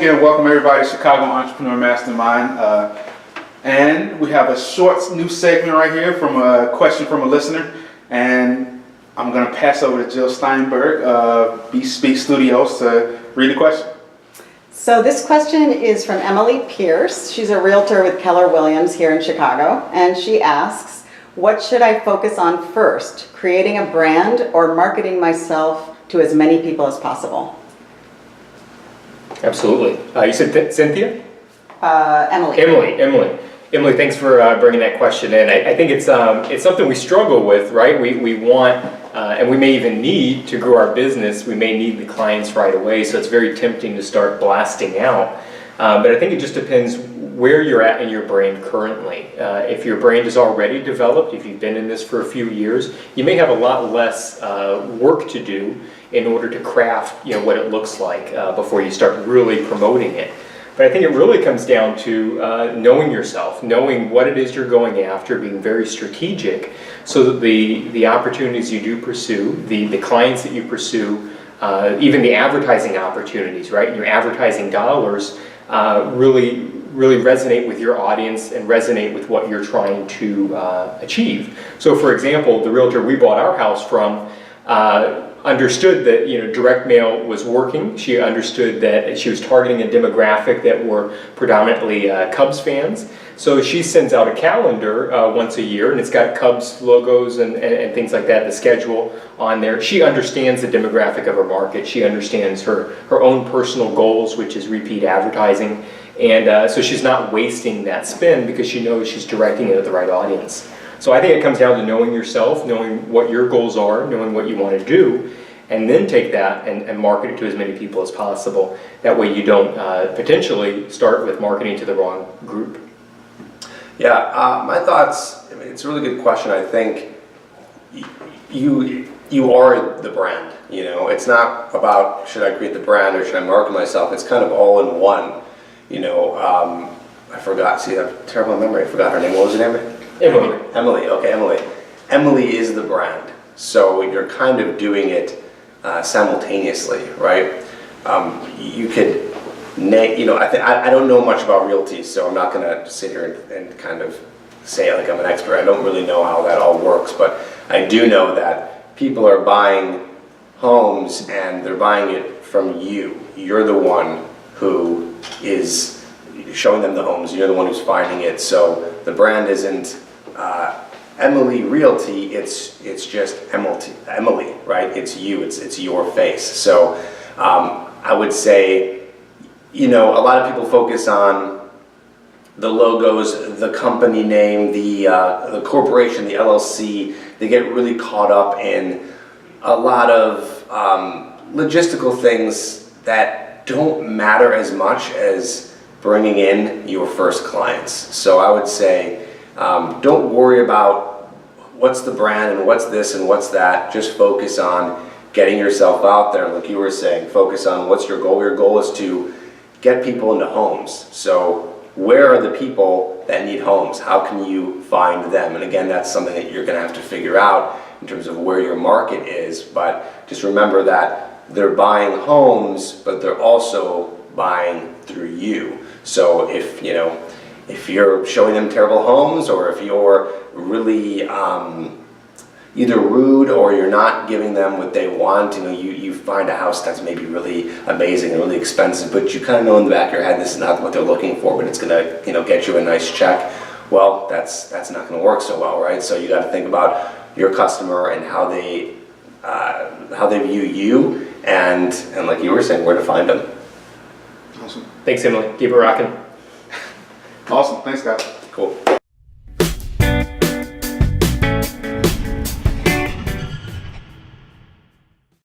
again, welcome everybody to Chicago Entrepreneur Mastermind. And we have a short new segment right here from a question from a listener. And I'm going to pass over to Jill Steinberg of Speak Studios to read the question. So this question is from Emily Pierce. She's a realtor with Keller Williams here in Chicago. And she asks, what should I focus on first, creating a brand or marketing myself to as many people as possible? Absolutely. You said Cynthia? Emily. Emily, thanks for bringing that question in. I think it's something we struggle with, right? We want, and we may even need to grow our business. We may need the clients right away, so it's very tempting to start blasting out. But I think it just depends where you're at in your brand currently. If your brand is already developed, if you've been in this for a few years, you may have a lot less work to do in order to craft, what it looks like before you start really promoting it. But I think it really comes down to knowing yourself, knowing what it is you're going after, being very strategic, so that the opportunities you do pursue, the clients that you pursue, even the advertising opportunities, right? Your advertising dollars really resonate with your audience and resonate with what you're trying to achieve. So, for example, the realtor we bought our house from understood that direct mail was working. She understood that she was targeting a demographic that were predominantly Cubs fans. So she sends out a calendar once a year, and it's got Cubs logos and things like that, the schedule on there. She understands the demographic of her market. She understands her own personal goals, which is repeat advertising. And so she's not wasting that spend because she knows she's directing it at the right audience. So I think it comes down to knowing yourself, knowing what your goals are, knowing what you want to do, and then take that and market it to as many people as possible. That way you don't potentially start with marketing to the wrong group. Yeah, my thoughts, it's a really good question. I think you are the brand. It's not about should I create the brand or should I market myself. It's kind of all in one. I forgot, see, I have a terrible memory. I forgot her name. What was her name? Emily. Okay, Emily. Emily is the brand. So you're kind of doing it simultaneously, right? You could name, I don't know much about realty, so I'm not going to sit here and kind of say like I'm an expert. I don't really know how that all works, but I do know that people are buying homes and they're buying it from you. You're the one who is showing them the homes. You're the one who's finding it. So the brand isn't Emily Realty. It's just Emily, right? It's you. It's your face. So I would say, a lot of people focus on the logos, the company name, the corporation, the LLC. They get really caught up in a lot of logistical things that don't matter as much as bringing in your first clients. So I would say, don't worry about what's the brand and what's this and what's that. Just focus on getting yourself out there. Like you were saying, focus on what's your goal. Your goal is to get people into homes. So where are the people that need homes? How can you find them? And again, that's something that you're going to have to figure out in terms of where your market is. But just remember that they're buying homes, but they're also buying through you. So if you're showing them terrible homes, or if you're really either rude or you're not giving them what they want, you find a house that's maybe really amazing and really expensive, but you kind of know in the back of your head this is not what they're looking for, but it's gonna get you a nice check. Well, that's not going to work so well, right? So you got to think about your customer and how they view you, and like you were saying, where to find them. Awesome. Thanks, Emily. Keep it rocking. Awesome. Thanks, guys. Cool.